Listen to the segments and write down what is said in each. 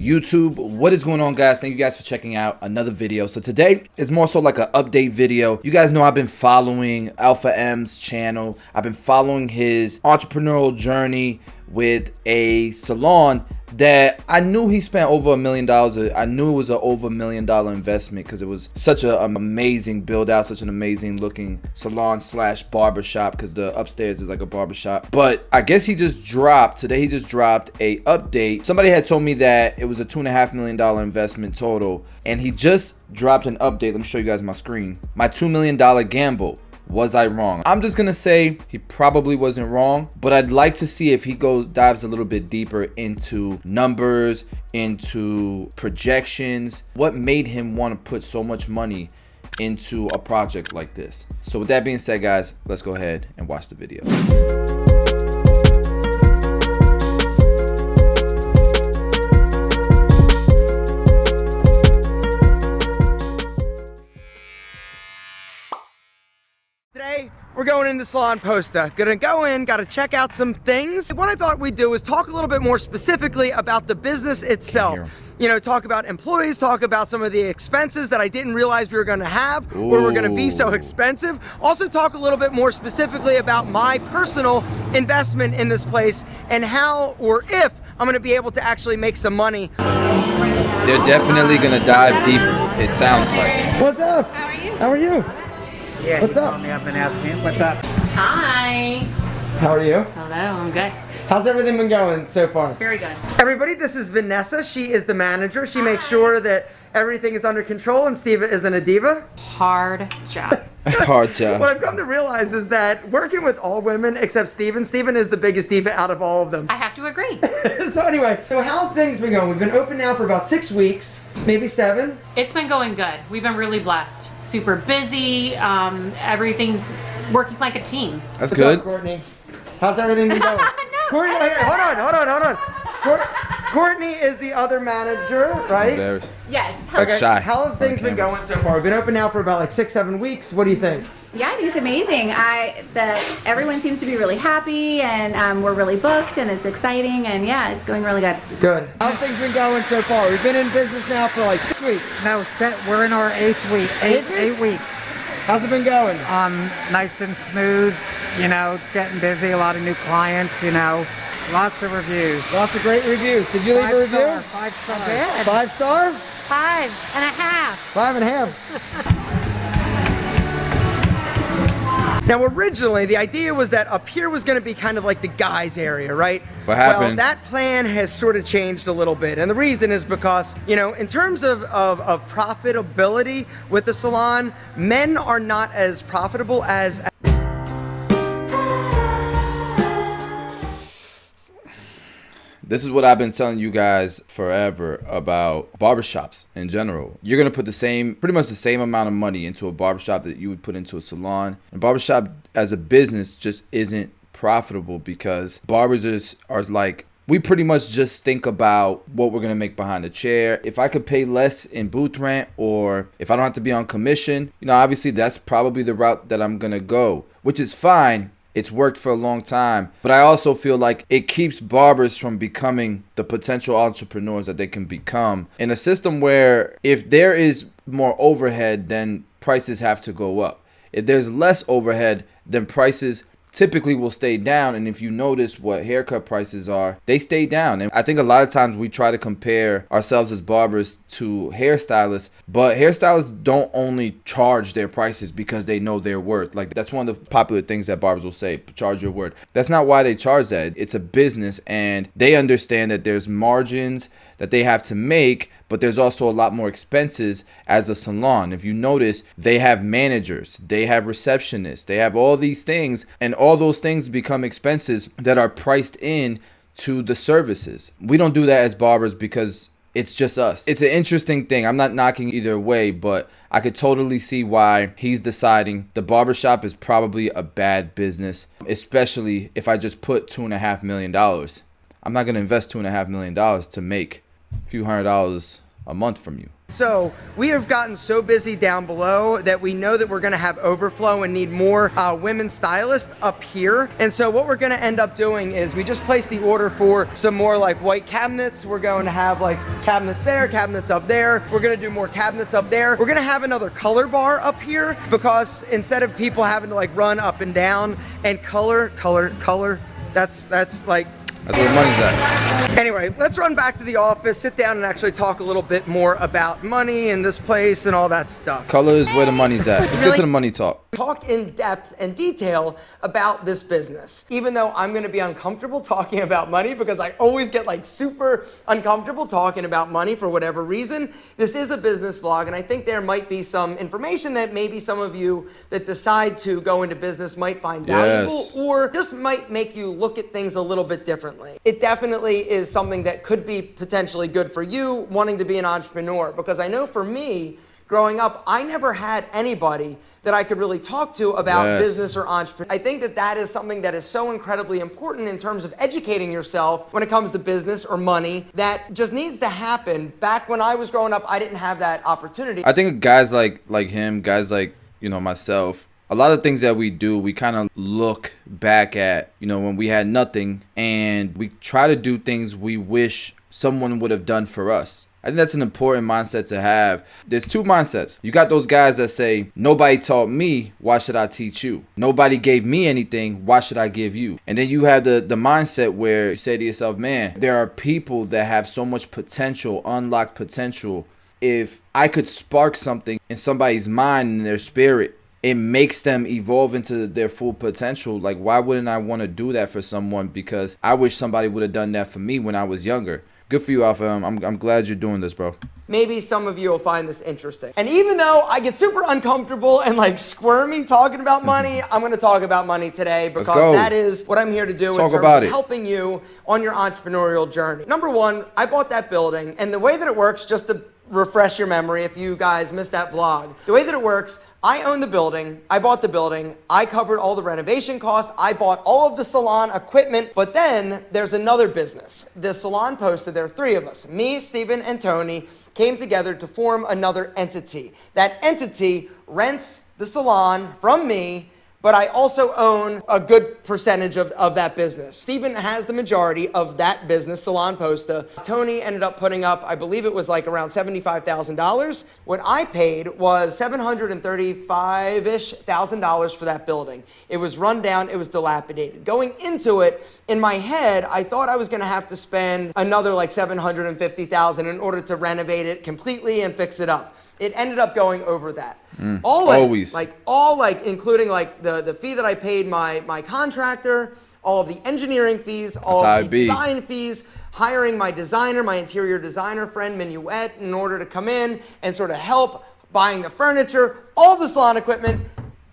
YouTube. What is going on, guys? Thank you guys for checking out another video. So today is more so like an update video. You guys know I've been following Alpha M's channel. I've been following his entrepreneurial journey with a salon that I knew he spent over $1 million. I knew it was an over $1 million investment because it was such an amazing build out, such an amazing looking salon slash barbershop, because the upstairs is like a barbershop. But I guess he just dropped today. He just dropped a update. Somebody had told me that it was a $2.5 million investment total, and he just dropped an update. Let me show you guys my screen. My $2 million gamble. Was I wrong? I'm just gonna say he probably wasn't wrong, but I'd like to see if he dives a little bit deeper into numbers, into projections. What made him want to put so much money into a project like this? So with that being said, guys, let's go ahead and watch the video. Today, we're going into Salon Posta. Gonna go in, gotta check out some things. What I thought we'd do is talk a little bit more specifically about the business itself. You know, talk about employees, talk about some of the expenses that I didn't realize we were gonna have, or were gonna be so expensive. Also talk a little bit more specifically about my personal investment in this place and how or if I'm gonna be able to actually make some money. They're definitely gonna dive deeper, it sounds like. What's up? How are you? How are you? Yeah, what's up? Called me up and asked me, what's up? Hi. How are you? Hello, I'm good. How's everything been going so far? Very good. Everybody, this is Vanessa. She is the manager. She makes sure that everything is under control, and Steva isn't a diva. Hard job. Hard job. What I've come to realize is that working with all women except Steven is the biggest diva out of all of them. I have to agree. So anyway, so how have things been going? We've been open now for about 6 weeks, maybe 7. It's been going good. We've been really blessed. Super busy. Everything's working like a team. That's What's good. up, Courtney? How's everything been going? Courtney, okay, hold on. Courtney is the other manager, right? Embarrassed. Yes. Like shy. How have things been going so far? We've been open now for about like 6-7 weeks. What do you think? Yeah, I think it's amazing. Everyone seems to be really happy, and we're really booked, and it's exciting, and yeah, it's going really good. Good. How's things been going so far? We've been in business now for like 6 weeks. No, we're in our 8th week. Eight weeks. How's it been going? Nice and smooth. You know, it's getting busy. A lot of new clients. You know, lots of reviews. Lots of great reviews. Did you leave a review? 5 stars. Good. 5 star? 5.5. 5.5. Now originally the idea was that up here was going to be kind of like the guys area, right? What happened? Well, that plan has sort of changed a little bit, and the reason is because, you know, in terms of profitability with the salon, men are not as profitable as This is what I've been telling you guys forever about barbershops in general. You're going to put pretty much the same amount of money into a barbershop that you would put into a salon. And barbershop as a business just isn't profitable because barbers are like, we pretty much just think about what we're going to make behind the chair. If I could pay less in booth rent, or if I don't have to be on commission, you know, obviously that's probably the route that I'm going to go, which is fine. It's worked for a long time, but I also feel like it keeps barbers from becoming the potential entrepreneurs that they can become in a system where if there is more overhead, then prices have to go up. If there's less overhead, then prices typically will stay down. And if you notice what haircut prices are, they stay down. And I think a lot of times we try to compare ourselves as barbers to hairstylists, but hairstylists don't only charge their prices because they know their worth. Like, that's one of the popular things that barbers will say, charge your worth. That's not why they charge that. It's a business, and they understand that there's margins that they have to make, but there's also a lot more expenses as a salon. If you notice, they have managers, they have receptionists, they have all these things, and all those things become expenses that are priced in to the services. We don't do that as barbers because it's just us. It's an interesting thing. I'm not knocking either way, but I could totally see why he's deciding the barbershop is probably a bad business, especially if I just put $2.5 million. I'm not going to invest $2.5 million to make a few $100s a month from you. So we have gotten so busy down below that we know that we're gonna have overflow and need more women stylists up here. And so what we're gonna end up doing is we just placed the order for some more like white cabinets. We're going to have like cabinets there, cabinets up there. We're gonna do more cabinets up there. We're gonna have another color bar up here because instead of people having to like run up and down and color, that's like, That's where the money's at. anyway, let's run back to the office, sit down and actually talk a little bit more about money and this place and all that stuff. Color is where the money's at. Let's get to the money talk. Talk in depth and detail about this business. Even though I'm gonna be uncomfortable talking about money because I always get like super uncomfortable talking about money for whatever reason, this is a business vlog and I think there might be some information that maybe some of you that decide to go into business might find valuable or just might make you look at things a little bit differently. It definitely is something that could be potentially good for you wanting to be an entrepreneur because I know for me, growing up, I never had anybody that I could really talk to about business or entrepreneur. I think that that is something that is so incredibly important in terms of educating yourself when it comes to business or money that just needs to happen. Back when I was growing up, I didn't have that opportunity. I think guys like him, guys like, you know, myself, a lot of things that we do, we kind of look back at, you know, when we had nothing and we try to do things we wish someone would have done for us. I think that's an important mindset to have. There's two mindsets. You got those guys that say, nobody taught me, why should I teach you? Nobody gave me anything, why should I give you? And then you have the mindset where you say to yourself, man, there are people that have so much potential, unlocked potential. If I could spark something in somebody's mind and their spirit, it makes them evolve into their full potential. Like, why wouldn't I want to do that for someone? Because I wish somebody would have done that for me when I was younger. Good for you, Alpha. I'm glad you're doing this, bro. Maybe some of you will find this interesting. And even though I get super uncomfortable and like squirmy talking about money, I'm gonna talk about money today because that is what I'm here to do in terms of helping you on your entrepreneurial journey. Number one, I bought that building, and the way that it works, just to refresh your memory if you guys missed that vlog, the way that it works, I own the building, I bought the building, I covered all the renovation costs, I bought all of the salon equipment, but then there's another business. The salon posted, there are three of us, me, Steven, and Tony, came together to form another entity. That entity rents the salon from me, but I also own a good percentage of that business. Steven has the majority of that business, Salon Posta. Tony ended up putting up, I believe it was like around $75,000. What I paid was $735-ish thousand for that building. It was run down, it was dilapidated. Going into it, in my head, I thought I was gonna have to spend another like $750,000 in order to renovate it completely and fix it up. It ended up going over that. Including like the fee that I paid my contractor, all of the engineering fees, all of the design fees, hiring my designer, my interior designer friend, Minuet, in order to come in and sort of help, buying the furniture, all of the salon equipment,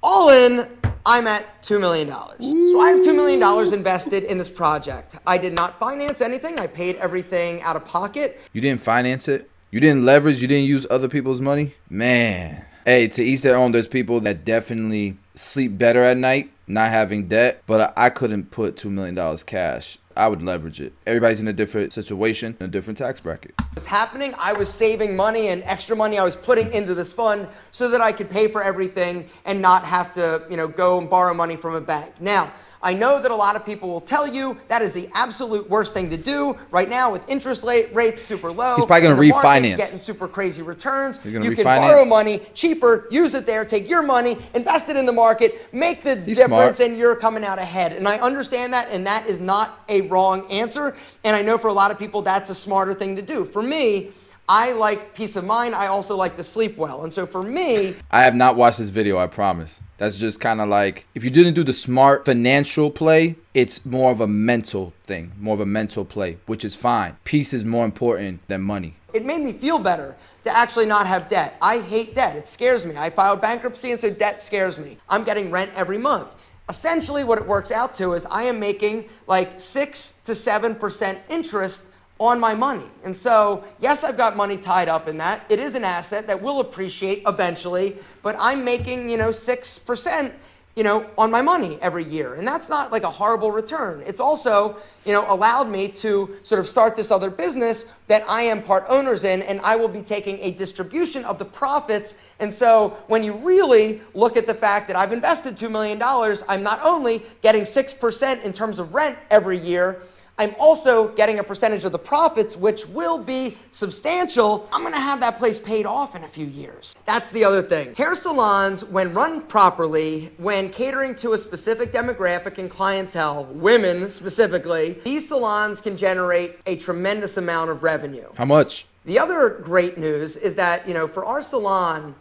all in, I'm at $2 million. So I have $2 million invested in this project. I did not finance anything. I paid everything out of pocket. You didn't finance it? You didn't leverage? You didn't use other people's money? Man. Hey, to each their own. There's people that definitely sleep better at night not having debt, but I couldn't put $2 million cash. I would leverage it. Everybody's in a different situation, in a different tax bracket. Was happening, I was saving money and extra money I was putting into this fund so that I could pay for everything and not have to, go and borrow money from a bank. Now, I know that a lot of people will tell you that is the absolute worst thing to do right now with interest rates super low. He's probably going to refinance. Getting super crazy returns. He's gonna you refinance. Can borrow money cheaper, use it there, take your money, invest it in the market, make the difference, and you're coming out ahead. And I understand that, and that is not a wrong answer. And I know for a lot of people that's a smarter thing to do. For me, I like peace of mind. I also like to sleep well. And so for me, I have not watched this video, I promise. That's just kind of like, if you didn't do the smart financial play, it's more of a mental thing, more of a mental play, which is fine. Peace is more important than money. It made me feel better to actually not have debt. I hate debt. It scares me. I filed bankruptcy, and so debt scares me. I'm getting rent every month. Essentially, what it works out to is I am making like 6 to 7% interest on my money. And so, yes, I've got money tied up in that. It is an asset that will appreciate eventually, but I'm making, 6% on my money every year. And that's not like a horrible return. It's also, allowed me to sort of start this other business that I am part owners in, and I will be taking a distribution of the profits. And so when you really look at the fact that I've invested $2 million, I'm not only getting 6% in terms of rent every year, I'm also getting a percentage of the profits, which will be substantial. I'm gonna have that place paid off in a few years. That's the other thing. Hair salons, when run properly, when catering to a specific demographic and clientele, women specifically, these salons can generate a tremendous amount of revenue. How much? The other great news is that, for our salon,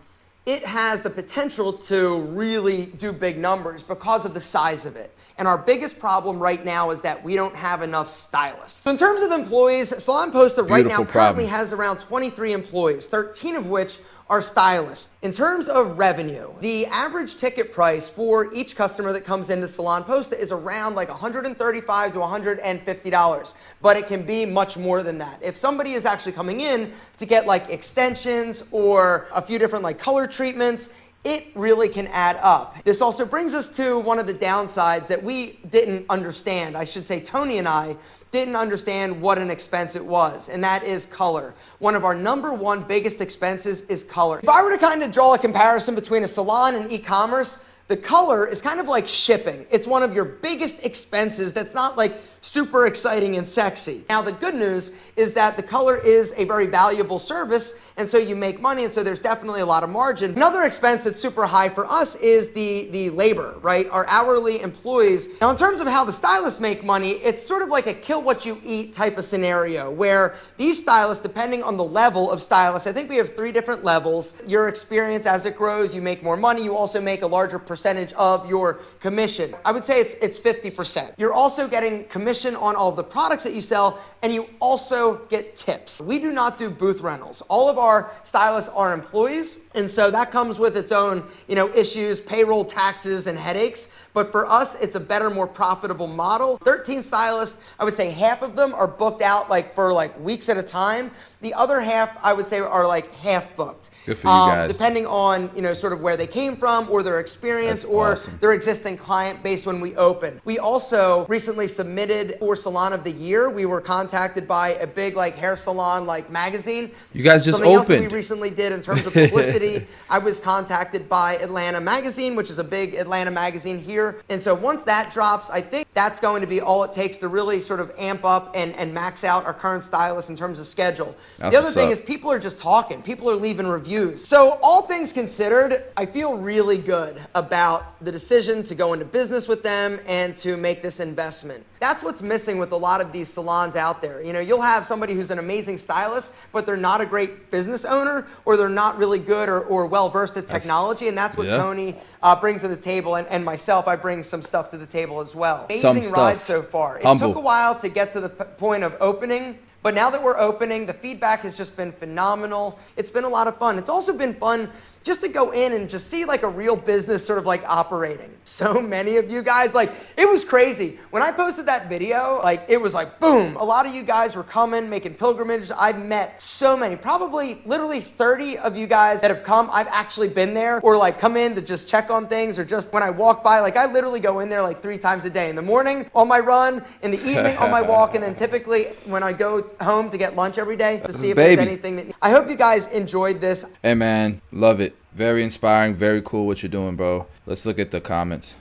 it has the potential to really do big numbers because of the size of it. And our biggest problem right now is that we don't have enough stylists. So in terms of employees, Salon Posta right now currently has around 23 employees, 13 of which are stylists. In terms of revenue, the average ticket price for each customer that comes into Salon Posta is around like $135 to $150, but it can be much more than that. If somebody is actually coming in to get like extensions or a few different like color treatments, it really can add up. This also brings us to one of the downsides that we didn't understand. I should say Tony and I didn't understand what an expense it was, and that is color. One of our #1 biggest expenses is color. If I were to kind of draw a comparison between a salon and e-commerce, the color is kind of like shipping. It's one of your biggest expenses that's not like super exciting and sexy. Now, the good news is that the color is a very valuable service, and so you make money, and so there's definitely a lot of margin. Another expense that's super high for us is the labor, right? Our hourly employees. Now, in terms of how the stylists make money, it's sort of like a kill what you eat type of scenario, where these stylists, depending on the level of stylist, I think we have 3 different levels. Your experience, as it grows, you make more money. You also make a larger percentage of your commission. I would say it's 50%. You're also getting commission on all of the products that you sell, and you also get tips. We do not do booth rentals. All of our stylists are employees, and so that comes with its own, issues, payroll, taxes, and headaches. But for us, it's a better, more profitable model. 13 stylists, I would say half of them are booked out for weeks at a time. The other half, I would say, are half booked. Good for you guys. Depending on, sort of where they came from or their experience or their existing client base when we open. We also recently submitted for Salon of the Year. We were contacted by a big hair salon magazine. You guys just Something opened. else that we recently did in terms of publicity. I was contacted by Atlanta Magazine, which is a big Atlanta magazine here. And so once that drops, I think that's going to be all it takes to really sort of amp up and max out our current stylists in terms of schedule. The other thing is people are just talking. People are leaving reviews. So all things considered, I feel really good about the decision to go into business with them and to make this investment. That's what's missing with a lot of these salons out there. You'll have somebody who's an amazing stylist, but they're not a great business owner, or they're not really good or well-versed at technology, and that's what Tony brings to the table, and myself, I bring some stuff to the table as well. Amazing ride so far. It took a while to get to the point of opening, but now that we're opening, the feedback has just been phenomenal. It's been a lot of fun. It's also been fun just to go in and just see a real business sort of operating. So many of you guys, it was crazy. When I posted that video, it was boom. A lot of you guys were coming, making pilgrimages. I've met so many, probably literally 30 of you guys that have come. I've actually been there or come in to just check on things, or just when I walk by, I literally go in there 3 times a day. In the morning on my run, in the evening on my walk, and then typically when I go home to get lunch every day to see if there's anything that... I hope you guys enjoyed this. Hey man, love it. Very inspiring, very cool what you're doing, bro. Let's look at the comments.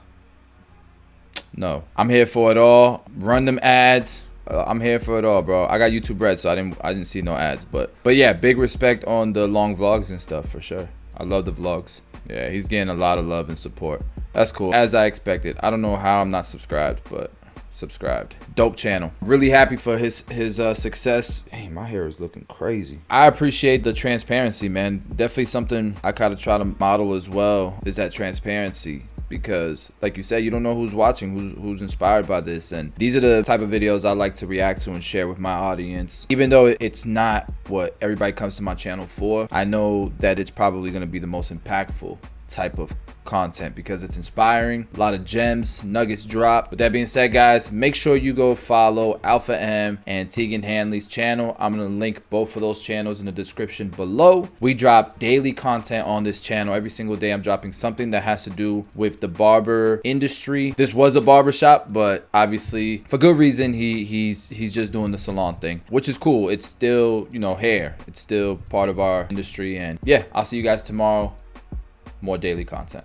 No, I'm here for it all. Run them ads. I'm here for it all, bro. I got YouTube Red, so I didn't see no ads, but yeah, big respect on the long vlogs and stuff for sure. I love the vlogs. Yeah, he's getting a lot of love and support. That's cool, as I expected. I don't know how I'm not subscribed, but subscribed. Dope channel. Really happy for his success. Hey, my hair is looking crazy. I appreciate the transparency, man. Definitely something I kind of try to model as well, is that transparency, because like you said, you don't know who's watching, who's inspired by this, and these are the type of videos I like to react to and share with my audience. Even though it's not what everybody comes to my channel for, I know that it's probably going to be the most impactful type of content because it's inspiring. A lot of gems, nuggets drop. With that being said, guys, make sure you go follow Alpha M and Tegan Hanley's channel. I'm gonna link both of those channels in the description below. We drop daily content on this channel. Every single day I'm dropping something that has to do with the barber industry. This was a barbershop, but obviously for good reason he's just doing the salon thing, which is cool. It's still, you know, hair. It's still part of our industry. And yeah, I'll see you guys tomorrow. More daily content.